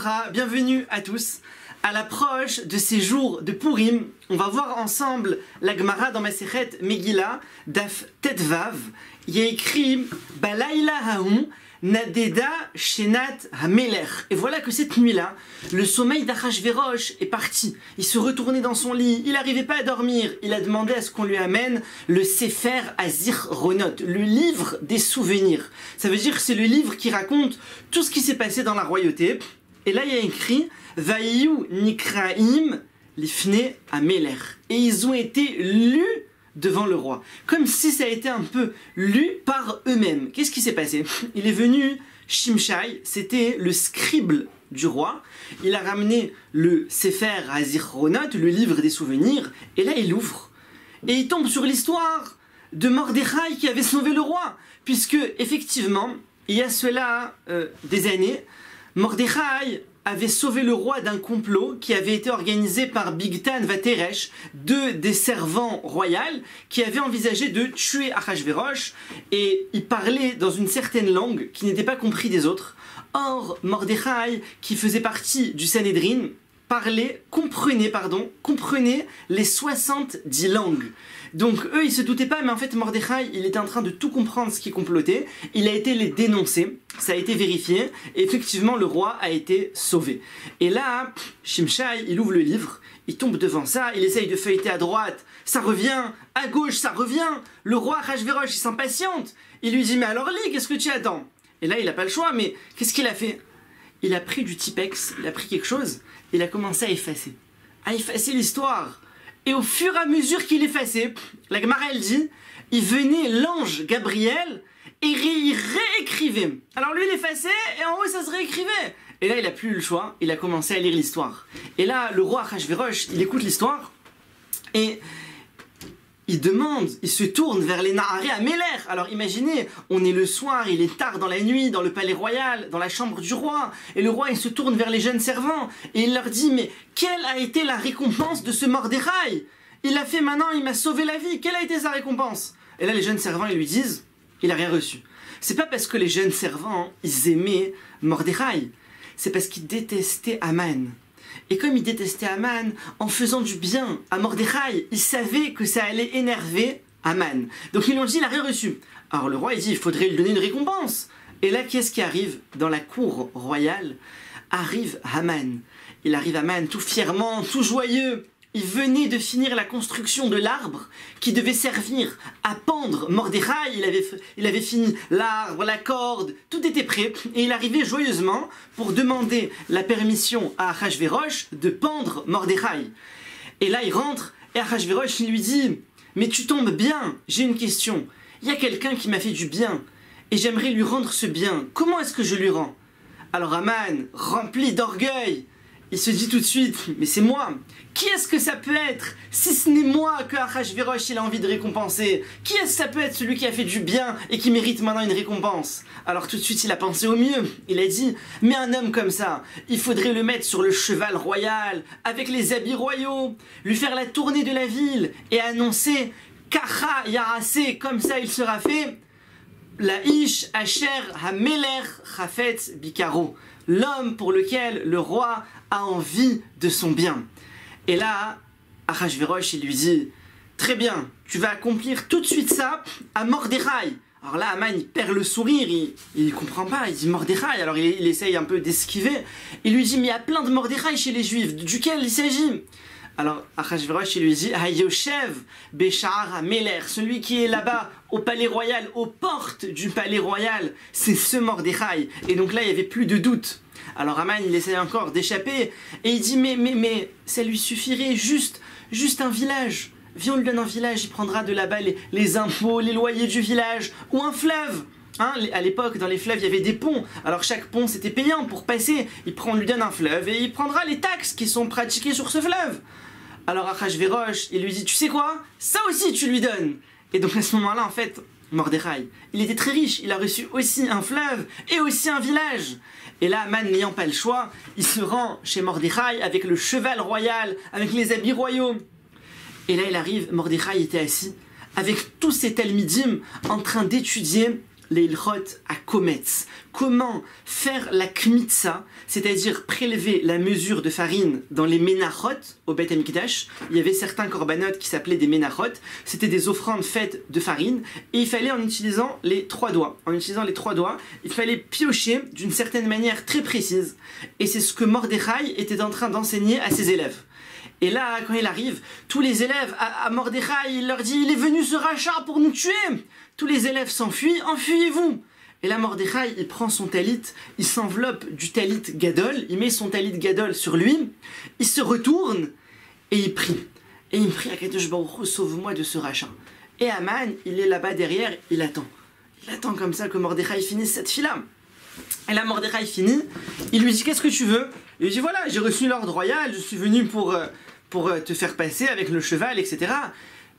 Uvracha, bienvenue à tous. À l'approche de ces jours de Purim, on va voir ensemble la Gemara dans Masechet Megillah, Daf Tetvav. Il y a écrit Balayla Haoum Nadeda Shenat Hamelech. Et voilà que cette nuit-là, le sommeil d'Achashverosh est parti. Il se retournait dans son lit, il n'arrivait pas à dormir. Il a demandé à ce qu'on lui amène le Sefer Azir-Ronot, le livre des souvenirs. Ça veut dire que c'est le livre qui raconte tout ce qui s'est passé dans la royauté. Et là, il y a écrit Vayu Nikraim Lifne Hamelech. Et ils ont été lus devant le roi, comme si ça a été un peu lu par eux-mêmes. Qu'est-ce qui s'est passé? Il est venu Shimshai, c'était le scribe du roi, il a ramené le Sefer Azir-Ronot, le livre des souvenirs, et là il ouvre, et il tombe sur l'histoire de Mordechai qui avait sauvé le roi, puisque effectivement, il y a cela des années, Mordechai avait sauvé le roi d'un complot qui avait été organisé par Bigtan Vateresh, deux des servants royaux, qui avaient envisagé de tuer Achashverosh, et il parlait dans une certaine langue qui n'était pas comprise des autres. Or, Mordechai, qui faisait partie du Sanhédrin, comprenait les 70 langues. Donc eux, ils se doutaient pas, mais en fait Mordechai, il était en train de tout comprendre ce qui complotait. Il a été les dénoncer, ça a été vérifié, et effectivement le roi a été sauvé. Et là, Shimshai, il ouvre le livre, il tombe devant ça, il essaye de feuilleter à droite, ça revient, à gauche, ça revient. Le roi Achashverosh, il s'impatiente. Il lui dit, mais alors lis, qu'est-ce que tu attends? Et là, il n'a pas le choix, mais qu'est-ce qu'il a fait? Il a pris du Tipex, il a pris quelque chose, il a commencé à effacer l'histoire. Et au fur et à mesure qu'il effaçait, la Gemara elle dit, il venait l'ange Gabriel et il réécrivait. Alors lui il effaçait et en haut ça se réécrivait. Et là il n'a plus eu le choix, il a commencé à lire l'histoire. Et là le roi Achashverosh, il écoute l'histoire et il demande, il se tourne vers les Naharé Hamelech. Alors imaginez, on est le soir, il est tard dans la nuit, dans le palais royal, dans la chambre du roi, et le roi il se tourne vers les jeunes servants, et il leur dit, mais quelle a été la récompense de ce Mordechai? Il a fait maintenant, il m'a sauvé la vie, quelle a été sa récompense? Et là les jeunes servants ils lui disent, il a rien reçu. C'est pas parce que les jeunes servants, ils aimaient Mordechai, c'est parce qu'ils détestaient Haman. Et comme il détestait Haman, en faisant du bien à Mordechai, il savait que ça allait énerver Haman. Donc ils lui ont dit, il n'a rien reçu. Alors le roi, il dit, il faudrait lui donner une récompense. Et là, qu'est-ce qui arrive? Dans la cour royale, arrive Haman. Il arrive Haman tout fièrement, tout joyeux. Il venait de finir la construction de l'arbre qui devait servir à pendre Mordechai. Il avait fini l'arbre, la corde, tout était prêt. Et il arrivait joyeusement pour demander la permission à Achashverosh de pendre Mordechai. Et là, il rentre et Achashverosh lui dit, mais tu tombes bien, j'ai une question. Il y a quelqu'un qui m'a fait du bien et j'aimerais lui rendre ce bien. Comment est-ce que je lui rends? Alors Haman, rempli d'orgueil, il se dit tout de suite, mais c'est moi. Qui est-ce que ça peut être si ce n'est moi que Achashverosh il a envie de récompenser? Qui est-ce que ça peut être celui qui a fait du bien et qui mérite maintenant une récompense? Alors tout de suite il a pensé au mieux. Il a dit, mais un homme comme ça, il faudrait le mettre sur le cheval royal, avec les habits royaux, lui faire la tournée de la ville et annoncer Kacha Yarase, comme ça il sera fait. La Ish Asher Hamelech Chafetz Bikaro, l'homme pour lequel le roi a envie de son bien. Et là, Achashverosh, il lui dit, très bien, tu vas accomplir tout de suite ça à Mordechai. Alors là, Haman, il perd le sourire, il comprend pas, il dit Mordechai, alors il essaye un peu d'esquiver. Il lui dit, mais il y a plein de Mordechai chez les Juifs, duquel il s'agit? Alors Achashverosh, il lui dit, Hayoshev Beshar Hamelech, celui qui est là-bas au palais royal, aux portes du palais royal, c'est ce Mordechai. Et donc là, il n'y avait plus de doute. Alors Haman, il essaie encore d'échapper, et il dit, mais ça lui suffirait juste un village. Viens, on lui donne un village, il prendra de là-bas les impôts, les loyers du village, ou un fleuve. Hein, à l'époque, dans les fleuves, il y avait des ponts. Alors chaque pont, c'était payant pour passer. On lui donne un fleuve, et il prendra les taxes qui sont pratiquées sur ce fleuve. Alors Achashverosh, il lui dit, tu sais quoi? Ça aussi, tu lui donnes. Et donc à ce moment-là, en fait, Mordechai, il était très riche, il a reçu aussi un fleuve et aussi un village. Et là, Haman, n'ayant pas le choix, il se rend chez Mordechai avec le cheval royal, avec les habits royaux. Et là, il arrive, Mordechai était assis, avec tous ses talmidim, en train d'étudier les ilchot à kometz. Comment faire la kmitza, c'est-à-dire prélever la mesure de farine dans les menachot au Beth Amikdash. Il y avait certains korbanot qui s'appelaient des menachot. C'était des offrandes faites de farine et il fallait en utilisant les trois doigts. En utilisant les trois doigts, il fallait piocher d'une certaine manière très précise. Et c'est ce que Mordechai était en train d'enseigner à ses élèves. Et là, quand il arrive, tous les élèves à Mordechai, il leur dit « Il est venu ce rachat pour nous tuer !» Tous les élèves s'enfuient, « Enfuyez-vous !» Et là, Mordechai, il prend son talit, il s'enveloppe du talit gadol, il met son talit gadol sur lui, il se retourne et il prie. Et il prie à Kadosh Baruch Hu, sauve-moi de ce rachat. Et Aman, il est là-bas derrière, il attend. Il attend comme ça que Mordechai finisse cette fila. Et là, Mordechai finit, il lui dit « Qu'est-ce que tu veux ?» Il lui dit « Voilà, j'ai reçu l'ordre royal, je suis venu pour te faire passer avec le cheval, etc. »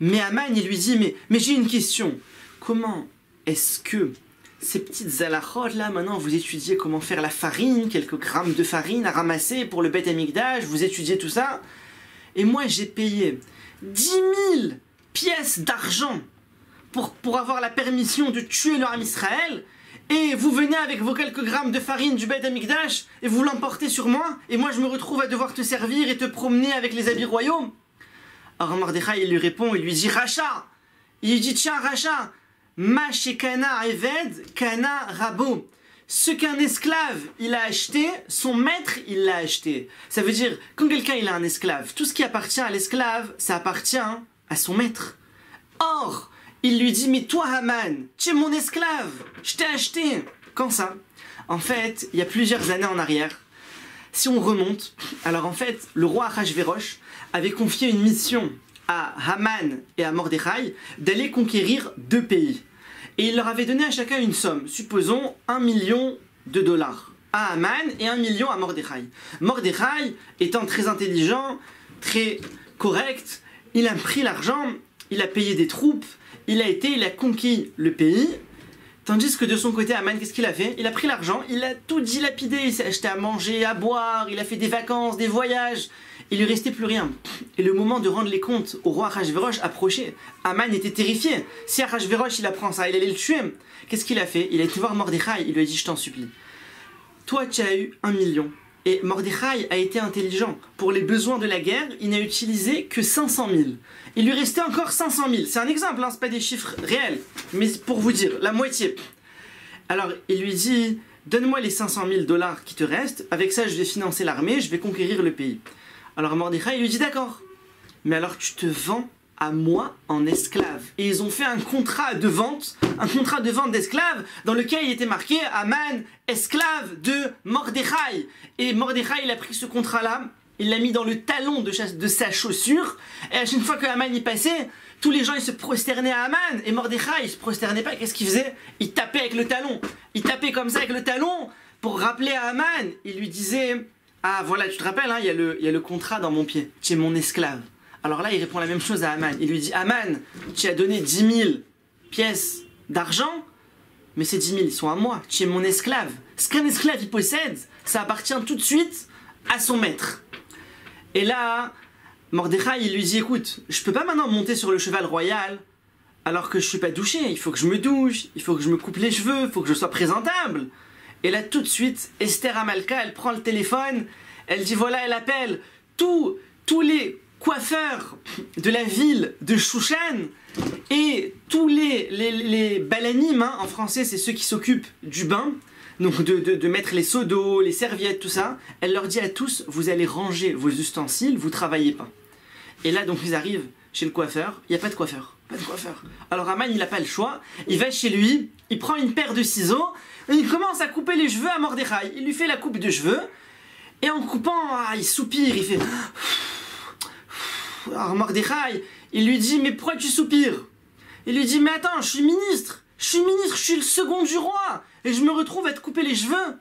Mais Aman, il lui dit « Mais j'ai une question. Comment est-ce que ces petites halachot là, maintenant, vous étudiez comment faire la farine, quelques grammes de farine à ramasser pour le Beth Amikdash, vous étudiez tout ça. Et moi, j'ai payé 10 000 pièces d'argent pour avoir la permission de tuer le Ham Israël. Et vous venez avec vos quelques grammes de farine du Beth Amikdash et vous l'emportez sur moi. Et moi, je me retrouve à devoir te servir et te promener avec les habits royaux. » Alors Mordechai, il lui répond, il lui dit « Racha !» Il lui dit « Tiens, Racha !» Ma shekana eved, kana rabo. Ce qu'un esclave il a acheté, son maître il l'a acheté. Ça veut dire, quand quelqu'un il a un esclave, tout ce qui appartient à l'esclave, ça appartient à son maître. Or, il lui dit, mais toi Haman, tu es mon esclave, je t'ai acheté. Quand ça? En fait, il y a plusieurs années en arrière. Si on remonte, alors en fait, le roi Achashverosh avait confié une mission à Haman et à Mordechai d'aller conquérir 2 pays. Et il leur avait donné à chacun une somme, supposons $1 million à Haman et 1 million à Mordechai. Mordechai, étant très intelligent, très correct, il a pris l'argent, il a payé des troupes, il a conquis le pays. Tandis que de son côté, Haman, qu'est-ce qu'il a fait? Il a pris l'argent, il a tout dilapidé, il s'est acheté à manger, à boire, il a fait des vacances, des voyages. Il lui restait plus rien. Et le moment de rendre les comptes au roi Achashverosh approchait. Haman était terrifié. Si Achashverosh il apprend ça, il allait le tuer. Qu'est-ce qu'il a fait? Il a été voir Mordechai, il lui a dit, je t'en supplie. Toi, tu as eu 1 million. Et Mordechai a été intelligent. Pour les besoins de la guerre, il n'a utilisé que 500 000. Il lui restait encore 500 000. C'est un exemple, hein, ce n'est pas des chiffres réels. Mais pour vous dire, la moitié. Alors, il lui dit, donne-moi les 500 000 $ qui te restent. Avec ça, je vais financer l'armée, je vais conquérir le pays. Alors Mordechai, il lui dit, d'accord. Mais alors, tu te vends à moi en esclave. Et ils ont fait un contrat de vente d'esclaves dans lequel il était marqué Haman, esclave de Mordechai. Et Mordechai, il a pris ce contrat-là, il l'a mis dans le talon de sa chaussure, et à chaque fois que Haman y passait, tous les gens ils se prosternaient à Haman, et Mordechai il se prosternait pas, qu'est-ce qu'il faisait? Il tapait avec le talon, il tapait comme ça avec le talon pour rappeler à Haman, il lui disait, ah voilà, tu te rappelles, hein, il y a le contrat dans mon pied, tu es mon esclave. Alors là, il répond la même chose à Haman. Il lui dit, Haman, tu as donné 10 000 pièces d'argent, mais ces 10 000, ils sont à moi. Tu es mon esclave. Ce qu'un esclave, il possède, ça appartient tout de suite à son maître. Et là, Mordechai, il lui dit, écoute, je peux pas maintenant monter sur le cheval royal alors que je suis pas douché. Il faut que je me douche, il faut que je me coupe les cheveux, il faut que je sois présentable. Et là, tout de suite, Esther Amalka, elle prend le téléphone, elle dit, voilà, elle appelle tous les coiffeurs de la ville de Shushan et tous les balanim, hein, en français c'est ceux qui s'occupent du bain, donc de mettre les seaux d'eau, les serviettes, tout ça. Elle leur dit à tous, vous allez ranger vos ustensiles, vous travaillez pas. Et là donc ils arrivent chez le coiffeur, il n'y a pas de coiffeur, Alors Haman il n'a pas le choix, il va chez lui, il prend une paire de ciseaux et il commence à couper les cheveux à Mordechai. Il lui fait la coupe de cheveux et en coupant, il soupire, il fait... Alors Mordechai, il lui dit, mais pourquoi tu soupires? Il lui dit, mais attends, je suis ministre, je suis le second du roi, et je me retrouve à te couper les cheveux.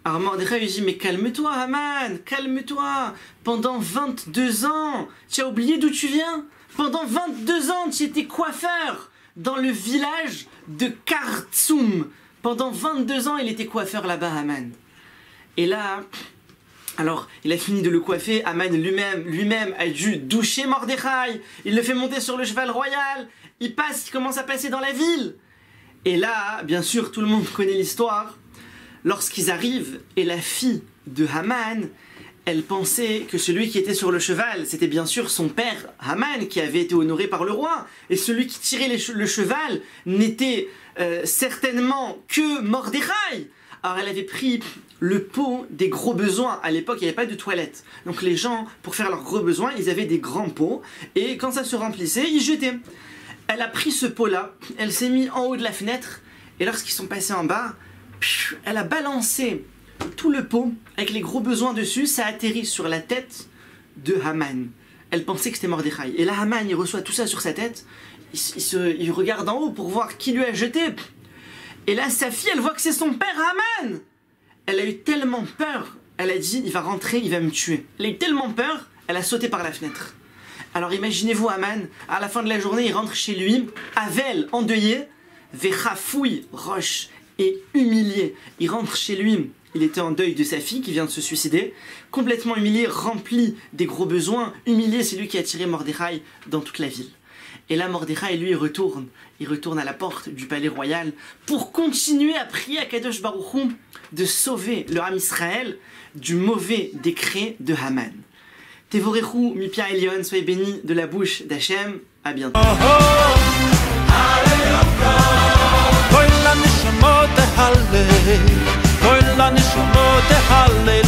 Alors Mordechai lui dit, mais calme-toi Haman, calme-toi, pendant 22 ans, tu as oublié d'où tu viens? Pendant 22 ans, tu étais coiffeur dans le village de Kartsum. Pendant 22 ans, il était coiffeur là-bas, Haman. Et là... Alors, il a fini de le coiffer, Haman lui-même a dû doucher Mordechai, il le fait monter sur le cheval royal, il commence à passer dans la ville. Et là, bien sûr, tout le monde connaît l'histoire. Lorsqu'ils arrivent, et la fille de Haman, elle pensait que celui qui était sur le cheval, c'était bien sûr son père Haman, qui avait été honoré par le roi. Et celui qui tirait le cheval n'était certainement que Mordechai. Alors elle avait pris le pot des gros besoins. À l'époque, il n'y avait pas de toilette. Donc les gens, pour faire leurs gros besoins, ils avaient des grands pots. Et quand ça se remplissait, ils jetaient. Elle a pris ce pot-là, elle s'est mise en haut de la fenêtre. Et lorsqu'ils sont passés en bas, elle a balancé tout le pot avec les gros besoins dessus. Ça a atterri sur la tête de Haman. Elle pensait que c'était Mordechai. Et là, Haman, il reçoit tout ça sur sa tête. Il regarde en haut pour voir qui lui a jeté. Et là, sa fille, elle voit que c'est son père Haman. Elle a eu tellement peur. Elle a dit, il va rentrer, il va me tuer. Elle a eu tellement peur, elle a sauté par la fenêtre. Alors imaginez-vous Haman, à la fin de la journée, il rentre chez lui, Avel, endeuillé, Vechafouille, roche, et humilié. Il rentre chez lui, il était en deuil de sa fille qui vient de se suicider, complètement humilié, rempli des gros besoins, humilié, c'est lui qui a tiré Mordechai dans toute la ville. Et là, Mordechai, lui, il retourne à la porte du palais royal pour continuer à prier à Kadosh Baruch Hu de sauver le Ham Israël du mauvais décret de Haman. Tevorechu Mipia Elion, soyez bénis de la bouche d'Hachem. À bientôt. Koil la nishmot hallel,